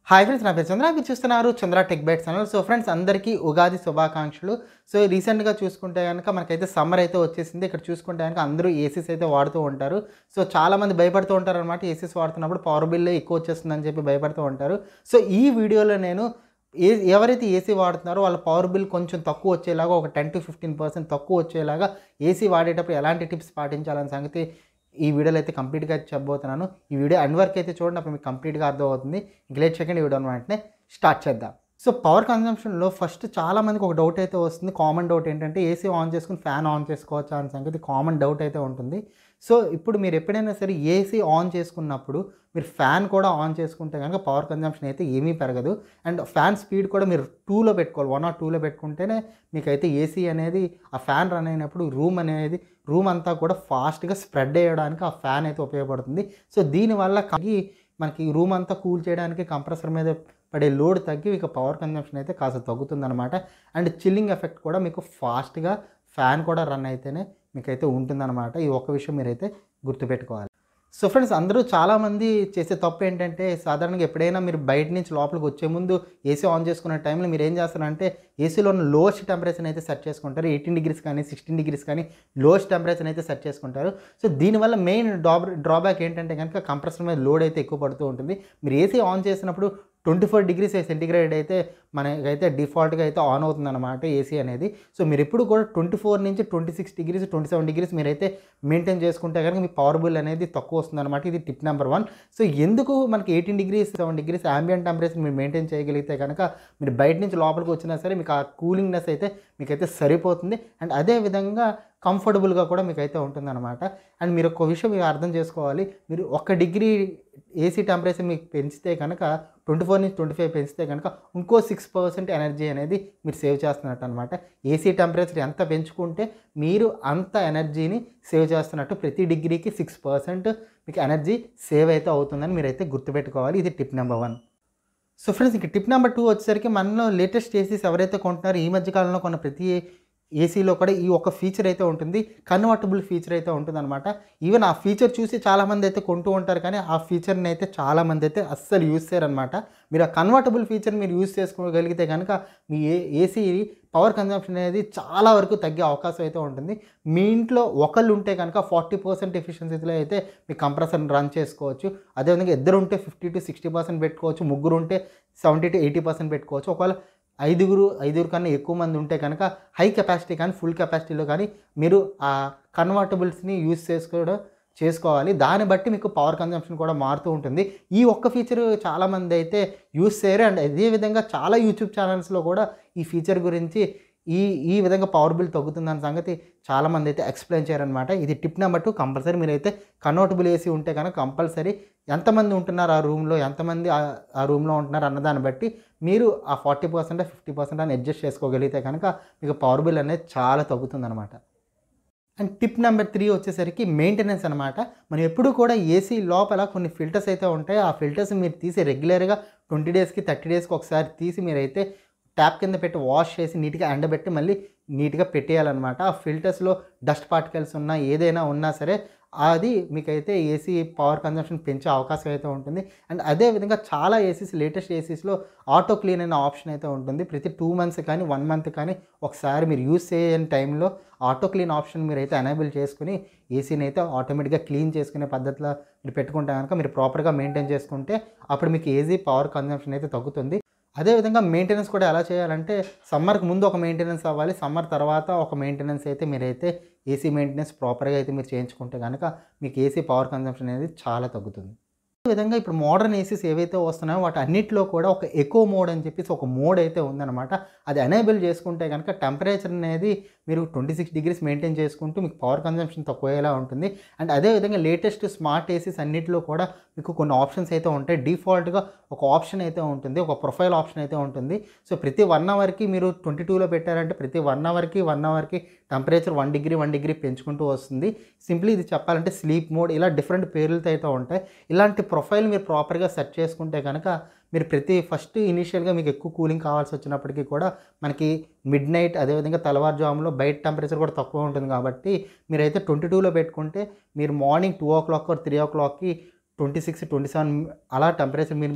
Hi friends, నా పేరు చంద్ర. మీరు చూస్తున్నారు Chandra tech bytes channel. So friends, అందరికీ ఉగాది శుభాకాంక్షలు. సో రీసెంట్గా చూసుకుంటే కనుక మనకైతే సమ్మర్ అయితే వచ్చేసింది. ఇక్కడ చూసుకుంటే కనుక అందరూ ఏసీస్ అయితే వాడుతూ ఉంటారు. సో చాలామంది భయపడుతూ ఉంటారు అనమాట. ఏసీస్ వాడుతున్నప్పుడు పవర్ బిల్ ఎక్కువ వచ్చేస్తుందని చెప్పి భయపడుతూ ఉంటారు. సో ఈ వీడియోలో నేను ఎవరైతే ఏసీ వాడుతున్నారో వాళ్ళ పవర్ బిల్ కొంచెం తక్కువ వచ్చేలాగా, ఒక 10-15% తక్కువ వచ్చేలాగా ఏసీ వాడేటప్పుడు ఎలాంటి టిప్స్ పాటించాలనే సంగతి ఈ వీడియోలో అయితే కంప్లీట్గా చెప్పబోతున్నాను. ఈ వీడియో ఎండ్ వరకు అయితే చూడండి, అప్పుడు మీకు కంప్లీట్గా అర్థమవుతుంది. ఇంక లేట్ సెకండ్ ఈ వీడియోని వెంటనే స్టార్ట్ చేద్దాం. సో పవర్ కన్జంప్షన్లో ఫస్ట్ చాలామందికి ఒక డౌట్ అయితే వస్తుంది. కామన్ డౌట్ ఏంటంటే ఏసీ ఆన్ చేసుకుని ఫ్యాన్ ఆన్ చేసుకోవచ్చా అనే సంగతి కామన్ డౌట్ అయితే ఉంటుంది. సో ఇప్పుడు మీరు ఎప్పుడైనా సరే ఏసీ ఆన్ చేసుకున్నప్పుడు మీరు ఫ్యాన్ కూడా ఆన్ చేసుకుంటే కనుక పవర్ కన్జంప్షన్ అయితే ఏమీ పెరగదు. అండ్ ఫ్యాన్ స్పీడ్ కూడా మీరు 2లో పెట్టుకోవాలి. 1 or 2లో పెట్టుకుంటేనే మీకైతే ఏసీ అనేది ఆ ఫ్యాన్ రన్ అయినప్పుడు రూమ్ అంతా కూడా ఫాస్ట్గా స్ప్రెడ్ అయ్యడానికి ఆ ఫ్యాన్ అయితే ఉపయోగపడుతుంది. సో దీనివల్ల మనకి రూమ్ అంతా కూల్ చేయడానికి కంప్రెసర్ మీద పడే లోడ్ తగ్గి ఇక పవర్ కన్జంప్షన్ అయితే కాస్త తగ్గుతుందన్నమాట. అండ్ చిల్లింగ్ ఎఫెక్ట్ కూడా మీకు ఫాస్ట్గా ఫ్యాన్ కూడా రన్ అయితేనే మీకైతే ఉంటుందన్నమాట. ఈ ఒక్క విషయం మీరైతే గుర్తుపెట్టుకోవాలి. సో ఫ్రెండ్స్, అందరూ చాలామంది చేసే తప్పు ఏంటంటే, సాధారణంగా ఎప్పుడైనా మీరు బయట నుంచి లోపలికి వచ్చే ముందు ఏసీ ఆన్ చేసుకునే టైంలో మీరు ఏం చేస్తారంటే ఏసీలో ఉన్న లోయెస్ట్ టెంపరేచర్ అయితే సెట్ చేసుకుంటారు. 18 degrees కానీ 16 degrees కానీ లోయెస్ట్ టెంపరేచర్ అయితే సెట్ చేసుకుంటారు. సో దీనివల్ల మెయిన్ డ్రాబ్యాక్ ఏంటంటే కనుక కంప్రెసర్ మీద లోడ్ అయితే ఎక్కువ పడుతూ ఉంటుంది. మీరు ఏసీ ఆన్ చేసినప్పుడు 24 degrees సెంటిగ్రేడ్ అయితే మనకైతే డిఫాల్ట్గా అయితే ఆన్ అవుతుందన్నమాట ఏసీ అనేది. సో మీరు ఎప్పుడు కూడా 24 నుంచి 26 degrees 27 degrees మీరైతే మెయింటైన్ చేసుకుంటే కనుక మీ పవర్ బిల్ అనేది తక్కువ వస్తుందన్నమాట. ఇది టిప్ నెంబర్ 1. సో ఎందుకు మనకి 18 degrees 7 degrees ambient టెంపరేచర్ మీరు మెయింటైన్ చేయగలిగితే కనుక మీరు బయట నుంచి లోపలికి వచ్చినా సరే మీకు ఆ కూలింగ్నెస్ అయితే మీకైతే సరిపోతుంది. అండ్ అదేవిధంగా కంఫర్టబుల్గా కూడా మీకైతే ఉంటుందన్నమాట. అండ్ మీరు ఒక విషయం మీరు అర్థం చేసుకోవాలి. మీరు 1 degree ఏసీ టెంపరేచర్ మీకు పెంచితే కనుక 24 నుంచి 25 పెంచితే కనుక ఇంకో 6% ఎనర్జీ అనేది మీరు సేవ్ చేస్తున్నట్టు అనమాట. ఏసీ టెంపరేచర్ ఎంత పెంచుకుంటే మీరు అంత ఎనర్జీని సేవ్ చేస్తున్నట్టు. ప్రతి డిగ్రీకి 6% మీకు ఎనర్జీ సేవ్ అయితే అవుతుందని మీరైతే గుర్తుపెట్టుకోవాలి. ఇది టిప్ నెంబర్ 1. సో ఫ్రెండ్స్, ఇంక టిప్ నెంబర్ 2 వచ్చేసరికి మనలో లేటెస్ట్ ఏసీస్ ఎవరైతే కొంటున్నారో ఈ మధ్యకాలంలో కొన్న ప్రతి ఏసీలో కూడా ఈ ఒక ఫీచర్ అయితే ఉంటుంది. కన్వర్టబుల్ ఫీచర్ అయితే ఉంటుందన్నమాట. ఈవెన్ ఆ ఫీచర్ చూసి చాలామంది అయితే కొంటూ ఉంటారు, కానీ ఆ ఫీచర్ని అయితే చాలామంది అయితే అస్సలు యూజ్ చేయరనమాట. మీరు ఆ కన్వర్టబుల్ ఫీచర్ మీరు యూజ్ చేసుకోగలిగితే కనుక మీ ఏసీ పవర్ కన్జంప్షన్ అనేది చాలా వరకు తగ్గే అవకాశం అయితే ఉంటుంది. మీ ఇంట్లో ఒకళ్ళు ఉంటే కనుక 40% ఎఫిషియన్సీలో అయితే మీ కంప్రెసర్ని రన్ చేసుకోవచ్చు. అదేవిధంగా ఇద్దరు ఉంటే 50-60% పెట్టుకోవచ్చు. ముగ్గురు ఉంటే 70-80% పెట్టుకోవచ్చు. ఒకవేళ ఐదుగురు కన్నా ఎక్కువ మంది ఉంటే కనుక హై కెపాసిటీ కానీ ఫుల్ కెపాసిటీలో కానీ మీరు ఆ కన్వర్టబుల్స్ని యూజ్ చేసుకోవాలి. దాన్ని బట్టి మీకు పవర్ కన్జంప్షన్ కూడా మారుతూ ఉంటుంది. ఈ ఒక్క ఫీచర్ చాలామంది అయితే యూజ్ చేయరు. అండ్ అదేవిధంగా చాలా యూట్యూబ్ ఛానల్స్లో కూడా ఈ ఫీచర్ గురించి ఈ విధంగా పవర్ బిల్ తగ్గుతుందన్న సంగతి చాలామంది అయితే ఎక్స్ప్లెయిన్ చేయరనమాట. ఇది టిప్ నెంబర్ 2. కంపల్సరీ మీరైతే కన్వర్టబుల్ ఏసీ ఉంటే కనుక కంపల్సరీ ఎంతమంది ఉంటున్నారు ఆ రూమ్లో, ఎంతమంది ఆ రూమ్లో ఉంటున్నారు అన్నదాన్ని బట్టి మీరు ఆ 40%-50% అని అడ్జస్ట్ చేసుకోగలిగితే కనుక మీకు పవర్ బిల్ అనేది చాలా తగ్గుతుందన్నమాట. అండ్ టిప్ నెంబర్ 3 వచ్చేసరికి మెయింటెనెన్స్ అనమాట. మనం ఎప్పుడు కూడా ఏసీ లోపల కొన్ని ఫిల్టర్స్ అయితే ఉంటాయి. ఆ ఫిల్టర్స్ మీరు తీసి రెగ్యులర్గా 20 daysకి 30 daysకి ఒకసారి తీసి మీరైతే ట్యాప్ కింద పెట్టి వాష్ చేసి నీట్గా ఎండబెట్టి మళ్ళీ నీట్గా పెట్టేయాలన్నమాట. ఆ ఫిల్టర్స్లో డస్ట్ పార్టికల్స్ ఉన్నా ఏదైనా ఉన్నా సరే అది మీకైతే ఏసీ పవర్ కన్జంప్షన్ పెంచే అవకాశం అయితే ఉంటుంది. అండ్ అదేవిధంగా చాలా లేటెస్ట్ ఏసీస్లో ఆటో క్లీన్ అనే ఆప్షన్ అయితే ఉంటుంది. ప్రతి 2 months కానీ 1 month కానీ ఒకసారి మీరు యూజ్ చేయని టైంలో ఆటో క్లీన్ ఆప్షన్ మీరైతే ఎనేబుల్ చేసుకుని ఏసీని అయితే ఆటోమేటిక్గా క్లీన్ చేసుకునే పద్ధతిలో మీరు పెట్టుకుంటే కనుక మీరు ప్రాపర్గా మెయింటైన్ చేసుకుంటే అప్పుడు మీకు ఏసీ పవర్ కన్జంప్షన్ అయితే తగ్గుతుంది. అదేవిధంగా మెయింటెనెన్స్ కూడా ఎలా చేయాలంటే సమ్మర్కి ముందు ఒక మెయింటెనెన్స్ అవ్వాలి, సమ్మర్ తర్వాత ఒక మెయింటెనెన్స్ అయితే మీరైతే ఏసీ మెయింటెనెన్స్ ప్రాపర్గా అయితే మీరు చేయించుకుంటే కనుక మీకు ఏసీ పవర్ కన్జంప్షన్ అనేది చాలా తగ్గుతుంది. అదేవిధంగా ఇప్పుడు మోడర్న్ ఏసీస్ ఏవైతే వస్తున్నాయో వాటి అన్నింటిలో కూడా ఒక ఎకో మోడ్ అని చెప్పేసి ఒక మోడ్ అయితే ఉందన్నమాట. అది ఎనేబుల్ చేసుకుంటే కనుక టెంపరేచర్ అనేది మీరు 26 degrees మెయింటైన్ చేసుకుంటూ మీకు పవర్ కన్జంప్షన్ తక్కువయ్యేలా ఉంటుంది. అండ్ అదేవిధంగా లేటెస్ట్ స్మార్ట్ ఏసీస్ అన్నింటిలో కూడా మీకు కొన్ని ఆప్షన్స్ అయితే ఉంటాయి. డిఫాల్ట్గా ఒక ఆప్షన్ అయితే ఉంటుంది, ఒక ప్రొఫైల్ ఆప్షన్ అయితే ఉంటుంది. సో ప్రతి 1 hourకి మీరు 22లో పెట్టారంటే ప్రతి 1 hourకి టెంపరేచర్ 1 degree పెంచుకుంటూ వస్తుంది. సింప్లీ ఇది చెప్పాలంటే స్లీప్ మోడ్, ఇలా డిఫరెంట్ పేర్లతో అయితే ఉంటాయి. ఇలాంటి ప్రొఫైల్ మీరు ప్రాపర్గా సెట్ చేసుకుంటే కనుక మీరు ఫస్ట్ ఇనీషియల్గా మీకు ఎక్కువ కూలింగ్ కావాల్సి వచ్చినప్పటికీ కూడా మనకి మిడ్ నైట్ అదేవిధంగా తెల్లవారుజాములో బయట టెంపరేచర్ కూడా తక్కువ ఉంటుంది కాబట్టి మీరైతే 22లో పెట్టుకుంటే మీరు మార్నింగ్ 2 o'clock or 3 o'clockకి 26, 27 అలా టెంపరేచర్ మీరు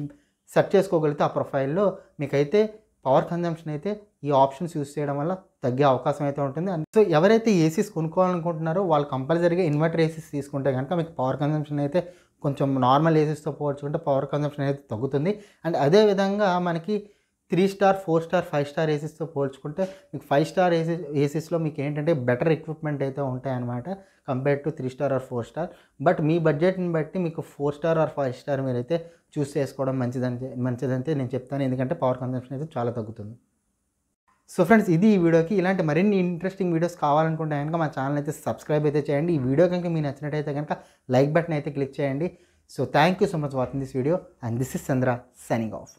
సెట్ చేసుకోగలిగితే ఆ ప్రొఫైల్‌లో మీకైతే పవర్ కన్జంప్షన్ అయితే ఈ ఆప్షన్స్ యూజ్ చేయడం వల్ల తగ్గే అవకాశం అయితే ఉంటుంది. అండ్ సో ఎవరైతే ఏసీస్ కొనుక్కోవాలనుకుంటున్నారో వాళ్ళు కంపల్సరీగా ఇన్వర్టర్ ఏసీస్ తీసుకుంటే గనుక మీకు పవర్ కన్జంప్షన్ అయితే కొంచెం నార్మల్ ఏసీస్‌తో పోల్చుకుంటే పవర్ కన్జంప్షన్ అయితే తగ్గుతుంది. అండ్ అదే విధంగా మనకి 3 స్టార్, 4 స్టార్, 5 స్టార్ ఏసీస్‌తో పోల్చుకుంటే మీకు 5 స్టార్ ఏసీస్‌లో మీకేంటంటే బెటర్ ఎక్విప్‌మెంట్ అయితే ఉంటాయన్నమాట. Compared to 3 star or 4 star. But మీ బడ్జెట్‌ని బట్టి మీకు 4 స్టార్ ఆర్ 5 స్టార్ మీరైతే చూస్ చేసుకోవడం మంచిదంతే నేను చెప్తాను. ఎందుకంటే పవర్ కన్జంప్షన్ అయితే చాలా తగ్గుతుంది. సో ఫ్రెండ్స్, ఇది ఈ వీడియోకి. ఇలాంటి మరిన్ని ఇంట్రెస్టింగ్ వీడియోస్ కావాలనుకుంటే కనుక మా ఛానల్ అయితే సబ్స్క్రైబ్ అయితే చేయండి. ఈ వీడియో కనుక మీకు నచ్చినట్టయితే కనుక లైక్ బటన్ అయితే క్లిక్ చేయండి. So thank you so much watching this video and this is Chandra signing off.